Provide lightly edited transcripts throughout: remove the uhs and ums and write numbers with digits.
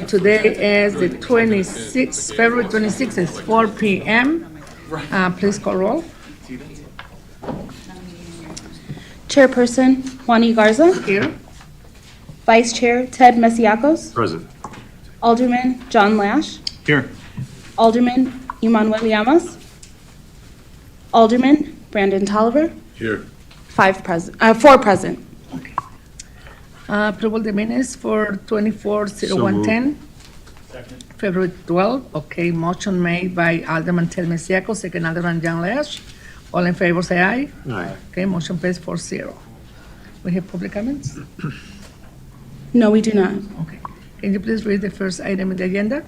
Today is the 26th, February 26th, it's 4 p.m. Please call roll. Chairperson Juani Garza. Here. Vice Chair Ted Masiacos. Present. Alderman John Lash. Here. Alderman Emmanuel Llamas. Alderman Brandon Tolliver. Here. 4 present. Approval the minutes for 24/01/10. February 12. Okay, motion made by Alderman Ted Masiacos, second Alderman John Lash. All in favor say aye. Aye. Okay, motion pays 4-0. We have public comments? No, we do not. Okay. Can you please read the first item in the agenda?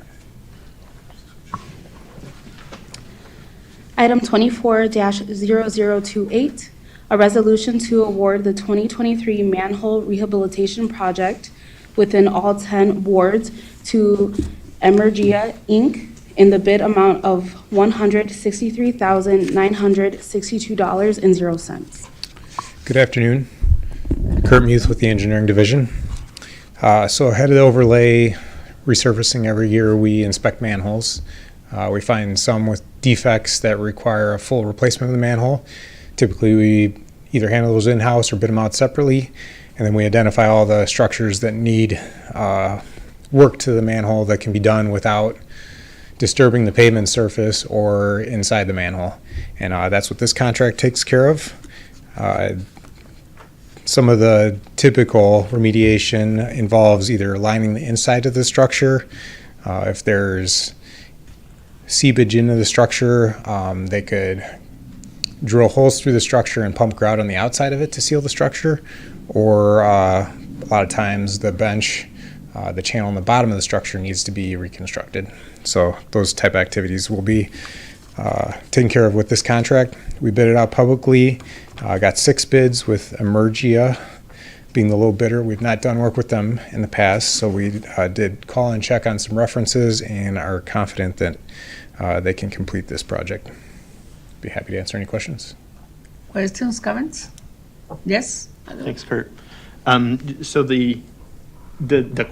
Item 24-0028, a resolution to award the 2023 Manhole Rehabilitation Project within all 10 wards to Emergia, Inc. in the bid amount of $163,962.00. Good afternoon. Kurt Muth with the Engineering Division. So ahead of the overlay resurfacing every year, we inspect manholes. We find some with defects that require a full replacement of the manhole. Typically, we either handle those in-house or bid them out separately, and then we identify all the structures that need work to the manhole that can be done without disturbing the pavement surface or inside the manhole. And that's what this contract takes care of. Some of the typical remediation involves either lining the inside of the structure. If there's seepage into the structure, they could drill holes through the structure and pump grout on the outside of it to seal the structure. Or a lot of times the bench, the channel in the bottom of the structure needs to be reconstructed. So those type of activities will be taken care of with this contract. We bid it out publicly. Got 6 bids with Emergia being the low bidder. We've not done work with them in the past, so we did call and check on some references and are confident that they can complete this project. Be happy to answer any questions. Questions, comments? Yes? Thanks, Kurt. So the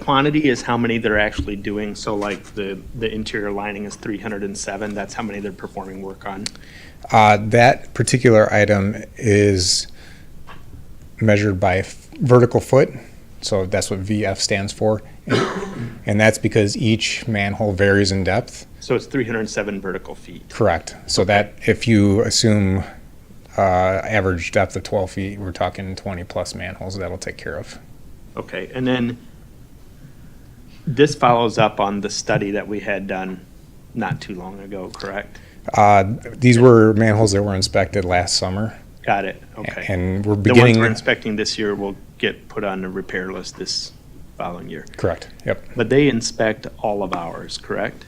quantity is how many they're actually doing. So like the interior lining is 307. That's how many they're performing work on. That particular item is measured by vertical foot, so that's what VF stands for, and that's because each manhole varies in depth. So it's 307 vertical feet. Correct. So that if you assume average depth of 12 feet, we're talking 20 plus manholes that'll take care of. Okay, and then this follows up on the study that we had done not too long ago, correct? These were manholes that were inspected last summer. Got it, okay. And we're The beginning. ones we're inspecting this year will get put on the repair list this following year. Correct, yep. But they inspect all of ours, correct?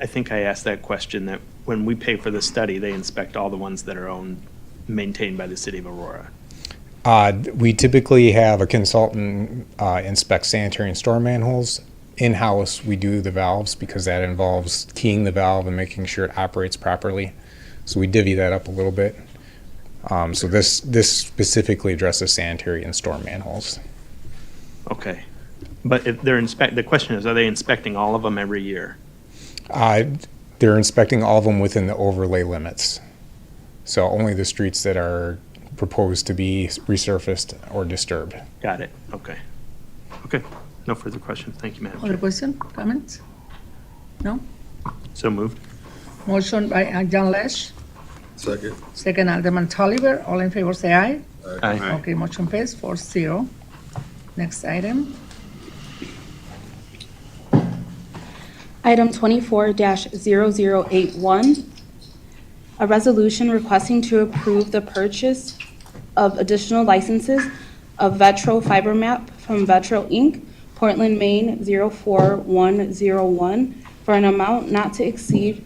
I think I asked that question, that when we pay for the study, they inspect all the ones that are maintained by the city of Aurora. We typically have a consultant inspect sanitary and storm manholes. In-house, we do the valves because that involves keying the valve and making sure it operates properly. So we divvy that up a little bit. So this specifically addresses sanitary and storm manholes. Okay. But if they're the question is, are they inspecting all of them every year? They're inspecting all of them within the overlay limits. So only the streets that are proposed to be resurfaced or disturbed. Got it, okay. Okay, no further questions. Thank you, Madam Other Chair. question, comments? No? So moved. Motion by John Lash, Second. second Alderman Tolliver. All in favor say aye. Aye. Okay, motion pays 4-0. Next item. Item 24-0081, a resolution requesting to approve the purchase of additional licenses of Vetro Fiber Map from Vetro Inc., Portland, Maine 04101, for an amount not to exceed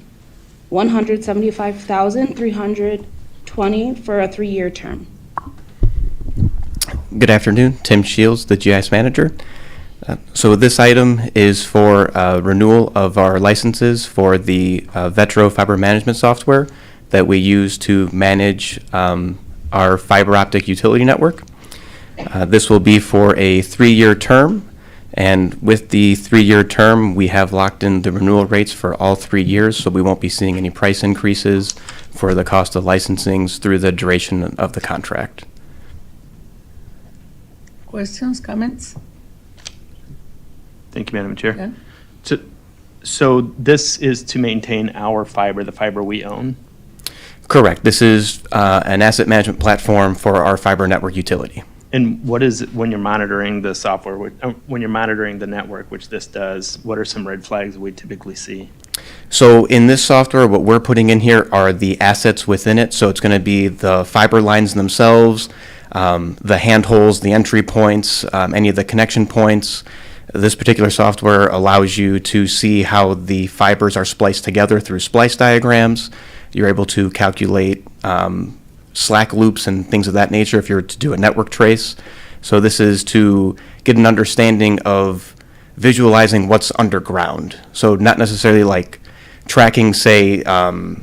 $175,320 for a 3-year term. Good afternoon, Tim Shields, the GIS manager. So this item is for renewal of our licenses for the Vetro Fiber Management software that we use to manage our fiber optic utility network. This will be for a 3-year term, And with the 3-year term, we have locked in the renewal rates for all 3 years, so we won't be seeing any price increases for the cost of licensings through the duration of the contract. Questions, comments? Thank you, Madam Chair. Yeah. So this is to maintain our fiber, the fiber we own? Correct. This is an asset management platform for our fiber network utility. And what is, when you're monitoring the software, when you're monitoring the network, which this does, what are some red flags we typically see? So in this software, what we're putting in here are the assets within it. So it's going to be the fiber lines themselves, the handholds, the entry points, any of the connection points. This particular software allows you to see how the fibers are spliced together through splice diagrams. You're able to calculate slack loops and things of that nature if you're to do a network trace. So this is to get an understanding of visualizing what's underground. So not necessarily like tracking, say, a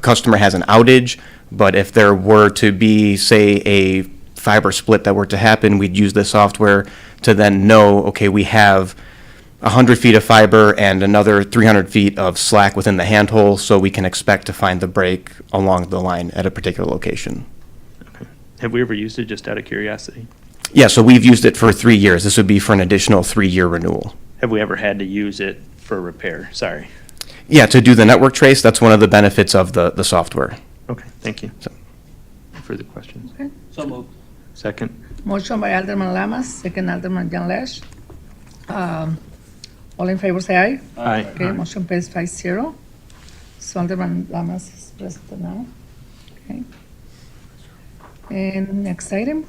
customer has an outage, but if there were to be, say, a fiber split that were to happen, we'd use this software to then know, okay, we have 100 feet of fiber and another 300 feet of slack within the handhole, so we can expect to find the break along the line at a particular location. Okay. Have we ever used it, just out of curiosity? Yeah, so we've used it for 3 years. This would be for an additional 3-year renewal. Have we ever had to use it for repair? Sorry. Yeah, to do the network trace, that's one of the benefits of the software. Okay, thank you. So- No further questions? Okay. So moved. Second? Motion by Alderman Lamas, second Alderman John Lesh. All in favor, say aye. Aye. Okay, motion passes 5-0. So Alderman Lamas is present now. Okay. And next item?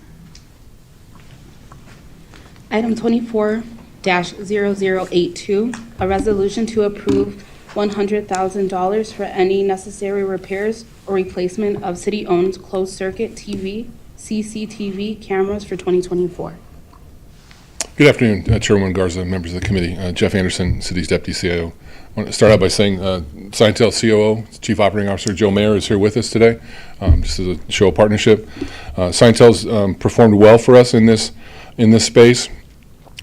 Item 24-0082, a resolution to approve $100,000 for any necessary repairs or replacement of city-owned closed-circuit TV, CCTV cameras for 2024. Good afternoon, Chairwoman Garza, members of the committee. Jeff Anderson, City's Deputy CIO. I want to start out by saying Scientel COO, Chief Operating Officer Joe Mayer is here with us today, just as a show of partnership. Scientel's performed well for us in this space.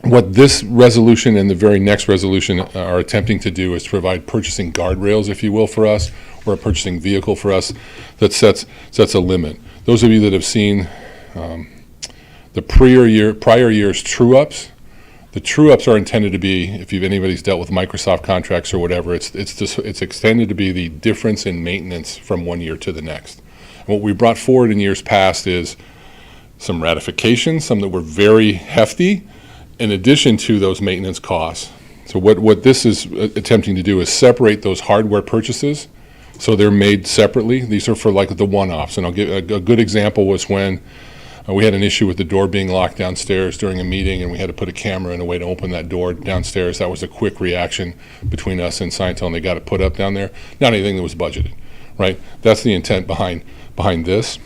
What this resolution and the very next resolution are attempting to do is to provide purchasing guardrails, if you will, for us, or a purchasing vehicle for us that sets a limit. Those of you that have seen the prior year's true-ups, the true-ups are intended to be, if anybody's dealt with Microsoft contracts or whatever, it's extended to be the difference in maintenance from one year to the next. And what we brought forward in years past is some ratifications, some that were very hefty, in addition to those maintenance costs. So what this is attempting to do is separate those hardware purchases, so they're made separately. These are for like the one-offs, and I'll give a good example was when we had an issue with the door being locked downstairs during a meeting, and we had to put a camera in a way to open that door downstairs. That was a quick reaction between us and Scientel, and they got it put up down there. Not anything that was budgeted, right? That's the intent behind this.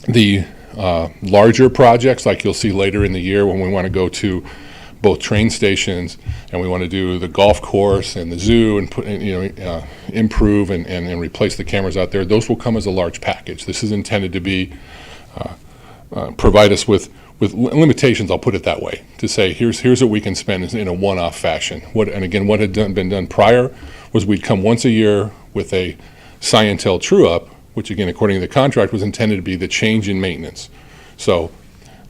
The larger projects, like you'll see later in the year when we want to go to both train stations and we want to do the golf course and the zoo and put, improve and replace the cameras out there, those will come as a large package. This is intended to be provide us with limitations, I'll put it that way, to say here's what we can spend in a one-off fashion. What had been done prior was we'd come once a year with a Scientel true-up, which again, according to the contract, was intended to be the change in maintenance. So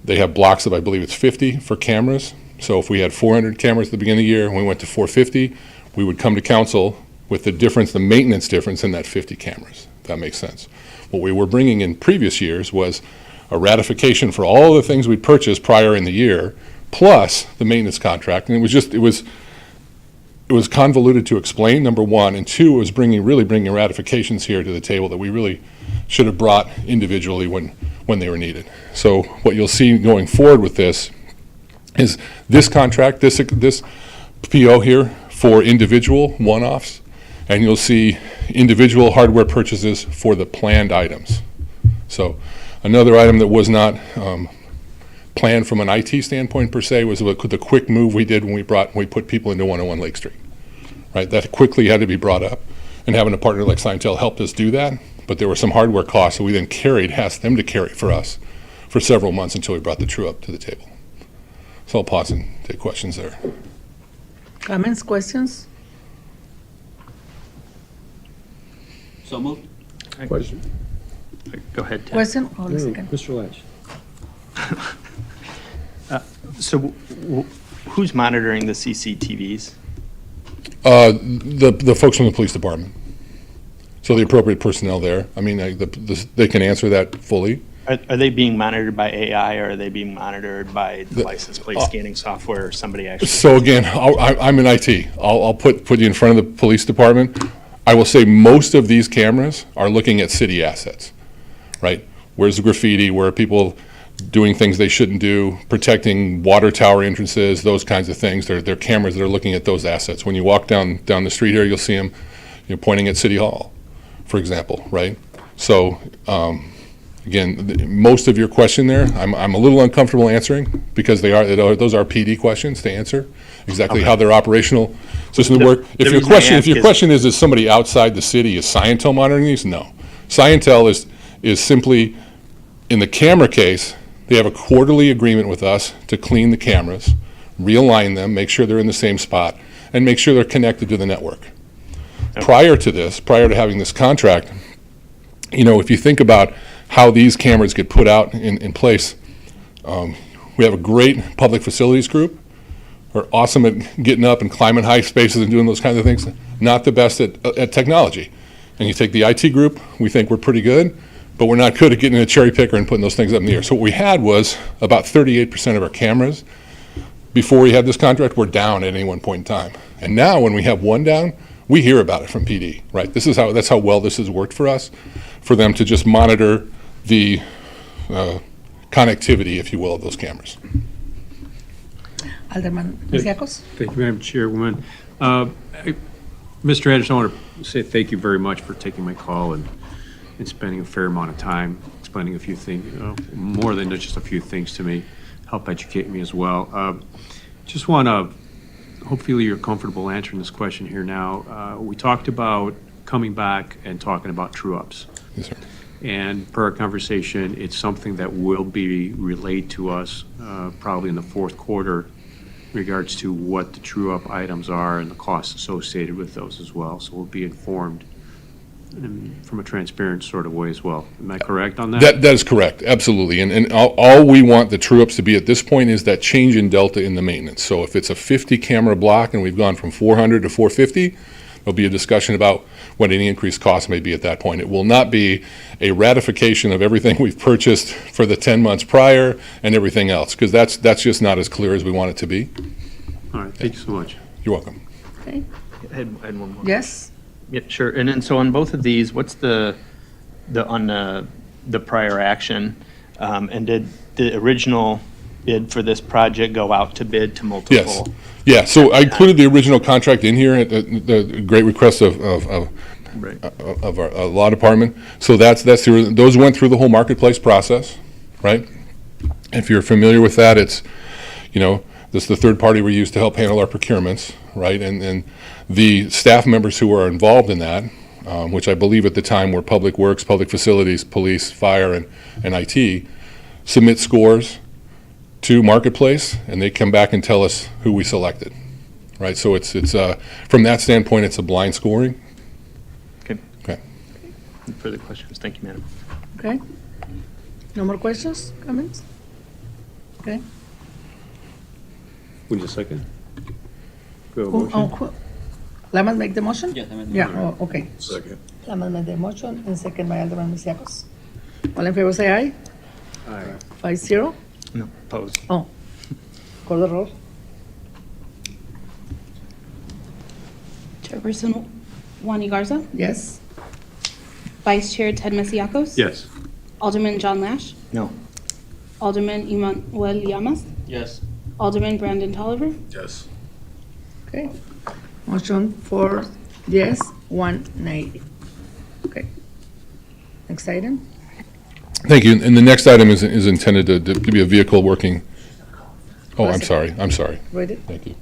they have blocks of, I believe it's 50 for cameras. So if we had 400 cameras at the beginning of the year and we went to 450, we would come to council with the difference, the maintenance difference in that 50 cameras, if that makes sense. What we were bringing in previous years was a ratification for all the things we'd purchased prior in the year, plus the maintenance contract. And it was convoluted to explain, number one, and two, it was bringing ratifications here to the table that we really should have brought individually when they were needed. So what you'll see going forward with this is this contract, this PO here for individual one-offs, and you'll see individual hardware purchases for the planned items. So another item that was not planned from an IT standpoint per se was the quick move we did when we put people into 101 Lake Street. Right, that quickly had to be brought up, and having a partner like Scientel helped us do that. But there were some hardware costs that we then asked them to carry for us for several months until we brought the true up to the table. So I'll pause and take questions there. Comments, questions? So moved. Question. Go ahead, Ted. Question? Hold a second. Mr. Latch. So who's monitoring the CCTVs? The folks from the police department. So the appropriate personnel there. I mean, they can answer that fully. Are they being monitored by AI, or are they being monitored by the license plate scanning software, or somebody actually? So again, I'm in IT. I'll put you in front of the police department. I will say most of these cameras are looking at city assets, right? Where's the graffiti? Where are people doing things they shouldn't do? Protecting water tower entrances, those kinds of things. They're cameras that are looking at those assets. When you walk down the street here, you'll see them, pointing at City Hall, for example, right? So again, most of your question there, I'm a little uncomfortable answering because those are PD questions to answer, exactly how their operational system work. If your question is somebody outside the city, is Scientel monitoring these? No. Scientel is simply, in the camera case, they have a quarterly agreement with us to clean the cameras, realign them, make sure they're in the same spot, and make sure they're connected to the network. Prior to having this contract, if you think about how these cameras get put out in place, we have a great public facilities group. We're awesome at getting up and climbing high spaces and doing those kinds of things. Not the best at technology. And you take the IT group, we think we're pretty good, but we're not good at getting a cherry picker and putting those things up in the air. So what we had was about 38% of our cameras before we had this contract were down at any one point in time. And now when we have one down, we hear about it from PD, right? That's how well this has worked for us, for them to just monitor the connectivity, if you will, of those cameras. Alderman Masiacos? Thank you, Madam Chairwoman. Mr. Anderson, I want to say thank you very much for taking my call and spending a fair amount of time explaining a few things, more than just a few things to me, help educate me as well. Just want to, hopefully you're comfortable answering this question here now. We talked about coming back and talking about true-ups. Yes, sir. And per our conversation, it's something that will be relayed to us probably in the fourth quarter in regards to what the true-up items are and the costs associated with those as well. So we'll be informed from a transparent sort of way as well. Am I correct on that? That is correct, absolutely. And all we want the true-ups to be at this point is that change in delta in the maintenance. So if it's a 50 camera block and we've gone from 400 to 450, there'll be a discussion about what any increased cost may be at that point. It will not be a ratification of everything we've purchased for the 10 months prior and everything else, because that's just not as clear as we want it to be. All right, thank you so much. You're welcome. Okay, I had one more. yes? Yeah, sure. And then, so on both of these, what's the prior action? And did the original bid for this project go out to bid to multiple? Yes. Yeah, so I included the original contract in here at the great request of Right. our law department. So those went through the whole marketplace process, right? If you're familiar with that, it's, this is the third party we use to help handle our procurements, right? And the staff members who are involved in that, which I believe at the time were Public Works, Public Facilities, Police, Fire, and IT, submit scores to Marketplace, and they come back and tell us who we selected, right? So it's from that standpoint, it's a blind scoring. Okay. Further questions? Thank you, madam. Okay. No more questions, comments? Okay. Wait a second. Go Who- motion. who- Lamas make the motion? Yes, I meant. Yeah, okay. Second. Lamas made the motion and second by Alderman Masiacos. All in favor, say aye. Aye. 5-0. No, opposed. Oh, call the roll. Chairperson Wani Garza, Yes? Vice Chair Ted Masiacos. Yes. Alderman John Lash, No. Alderman Emmanuel Llamas, Yes. Alderman Brandon Tolliver, Yes. Okay. Motion 4 yes, 1 nay. Okay. Next item? Thank you. And the next item is intended to be a vehicle working. Oh, I'm sorry. Read it. Thank you.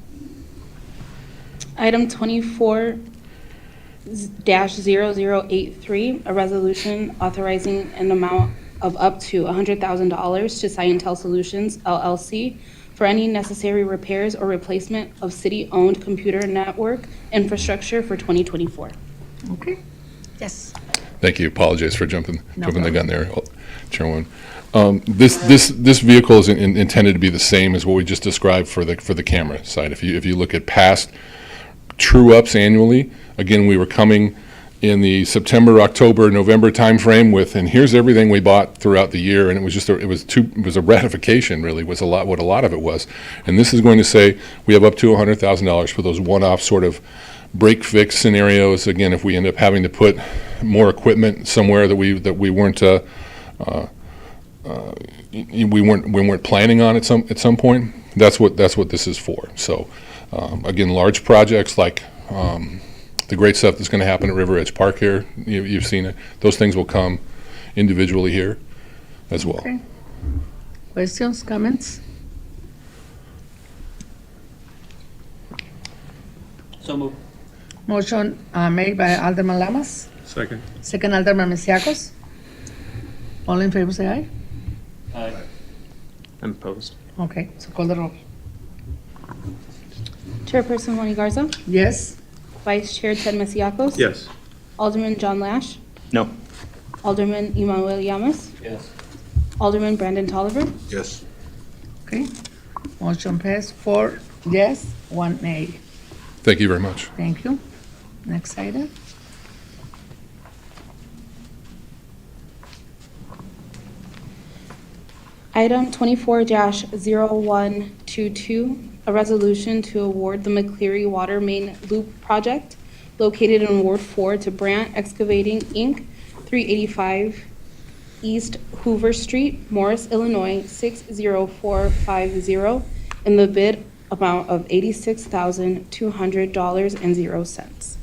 Item 24-0083, a resolution authorizing an amount of up to $100,000 to Scientel Solutions LLC for any necessary repairs or replacement of city-owned computer network infrastructure for 2024. Okay? Yes. Thank you. Apologize for jumping No the gun there, Chairwoman. This vehicle is intended to be the same as what we just described for the camera side. If you look at past true-ups annually, again, we were coming in the September, October, November timeframe with, and here's everything we bought throughout the year, and it was just it was a ratification, really, was what a lot of it was. And this is going to say we have up to $100,000 for those one-off sort of break fix scenarios. Again, if we end up having to put more equipment somewhere that we weren't we weren't planning on at some point, that's what this is for. So again, large projects like the great stuff that's going to happen at River Edge Park here, you've seen it. Those things will come individually here as well. Okay. Questions, comments? So moved. Motion made by Alderman Lamas, Second. second Alderman Mesiacos. All in favor, say aye. Aye. I'm opposed. Okay, so call the roll. Chairperson Juan Garza, Yes? Vice Chair Ted Masiacos. Yes. Alderman John Lash, No. Alderman Emmanuel Llamas, Yes. Alderman Brandon Tolliver, Yes. Okay. Motion passed, 4 yes, 1 nay. Thank you very much. Thank you. Next item. Item 24-0122, a resolution to award the McCleary Water Main Loop Project located in Ward 4 to Brandt Excavating, Inc., 385 East Hoover Street, Morris, Illinois, 60450, in the bid amount of $86,200.00.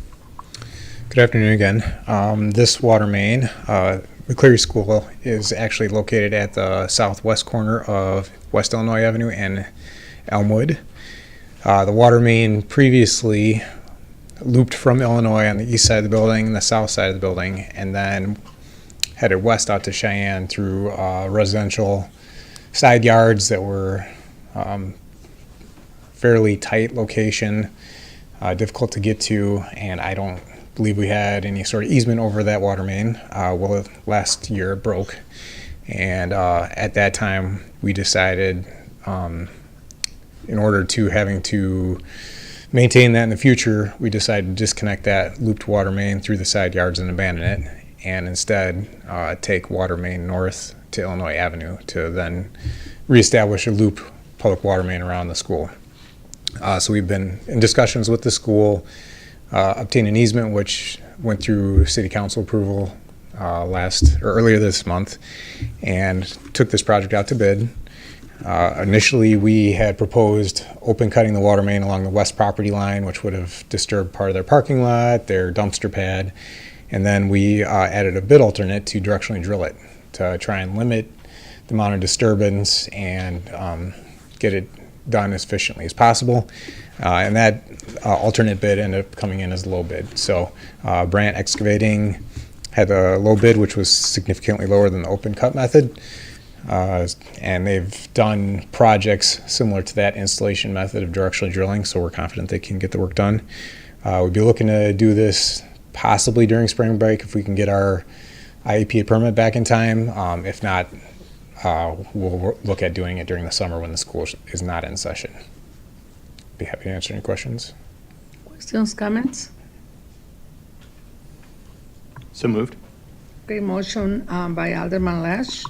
Good afternoon again. This water main, McCleary School, is actually located at the southwest corner of West Illinois Avenue and Elmwood. The water main previously looped from Illinois on the east side of the building and the south side of the building, and then headed west out to Cheyenne through residential side yards that were fairly tight location, difficult to get to, and I don't believe we had any sort of easement over that water main. Well, last year it broke, and at that time we decided, in order to having to maintain that in the future, we decided to disconnect that looped water main through the side yards and abandon it, and instead take water main north to Illinois Avenue to then reestablish a loop public water main around the school. So we've been in discussions with the school, obtained an easement which went through city council approval earlier this month, and took this project out to bid. Initially, we had proposed open cutting the water main along the west property line, which would have disturbed part of their parking lot, their dumpster pad, and then we added a bid alternate to directionally drill it to try and limit the amount of disturbance and get it done as efficiently as possible. And that alternate bid ended up coming in as a low bid. So Brandt Excavating had a low bid, which was significantly lower than the open cut method. And they've done projects similar to that installation method of directional drilling, so we're confident they can get the work done. We'd be looking to do this possibly during spring break if we can get our IEP permit back in time. If not, we'll look at doing it during the summer when the school is not in session. Be happy to answer any questions. Questions, comments? So moved. Okay, motion by Alderman Lash,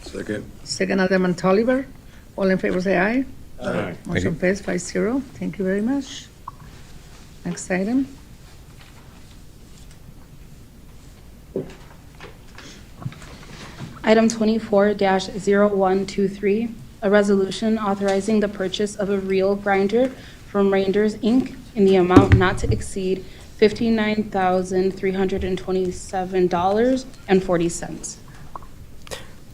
Second. second Alderman Tolliver. All in favor, say aye. Aye. Motion passed 5-0. Thank you very much. Next item. Item 24-0123, a resolution authorizing the purchase of a reel grinder from Rangers, Inc. in the amount not to exceed $59,327.40.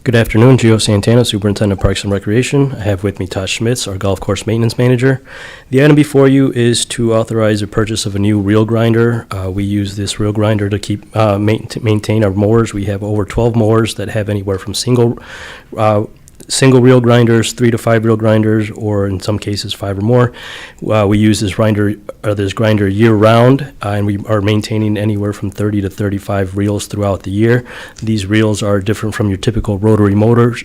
Good afternoon, Gio Santana, Superintendent of Parks and Recreation. I have with me Todd Schmitz, our Golf Course Maintenance Manager. The item before you is to authorize the purchase of a new reel grinder. We use this reel grinder to keep maintain our mowers. We have over 12 mowers that have anywhere from single single reel grinders, 3 to 5 reel grinders, or in some cases 5 or more. We use this grinder year-round, and we are maintaining anywhere from 30 to 35 reels throughout the year. These reels are different from your typical rotary mowers,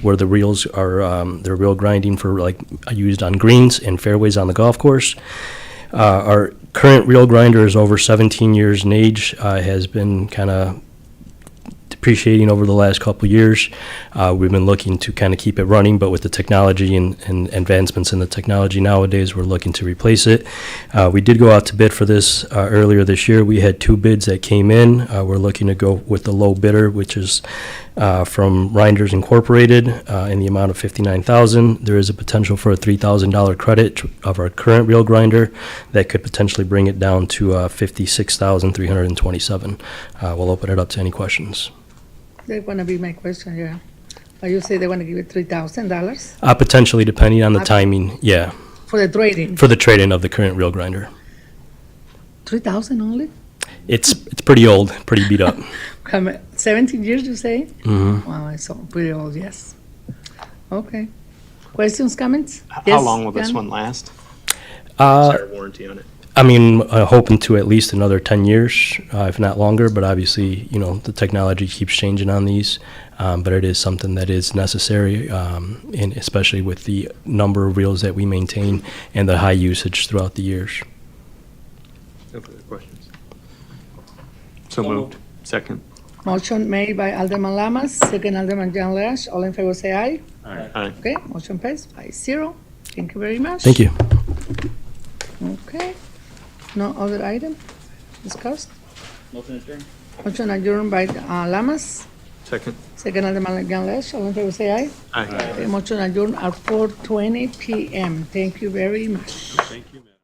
where the reels are they're reel grinding for like used on greens and fairways on the golf course. Our current reel grinder is over 17 years in age, has been kind of depreciating over the last couple of years. We've been looking to kind of keep it running, but with the technology and advancements in the technology nowadays, we're looking to replace it. We did go out to bid for this earlier this year. We had 2 bids that came in. We're looking to go with the low bidder, which is from Reinders Incorporated, in the amount of $59,000. There is a potential for a $3,000 credit of our current reel grinder that could potentially bring it down to $56,327. We'll open it up to any questions. They're gonna be my question, yeah. You say they wanna give it $3,000 Potentially, depending on the timing, yeah, for the trading? for the trade-in of the current reel grinder. 3,000 only? It's pretty old, pretty beat up. 17 years, you say? Mhm. Wow, it's so pretty old, yes. Okay. Questions, comments? How Yes, long will this Jan? one last? Uh, Is there a warranty on it? I mean, hoping to at least another 10 years, if not longer, but obviously, the technology keeps changing on these, but it is something that is necessary, and especially with the number of reels that we maintain and the high usage throughout the years. No further questions. So moved. Second. Motion made by Alderman Lamas, second Alderman John Lash. All in favor say aye. Aye. Okay, motion passed 5-0. Thank you very much. Thank you. Okay. No other item discussed? Motion adjourned. Motion adjourned by Lamas, Second. second Alderman John Lash. All in favor say aye. Aye. Okay, motion adjourned at 4:20 p.m. Thank you very much. Thank you, Madam.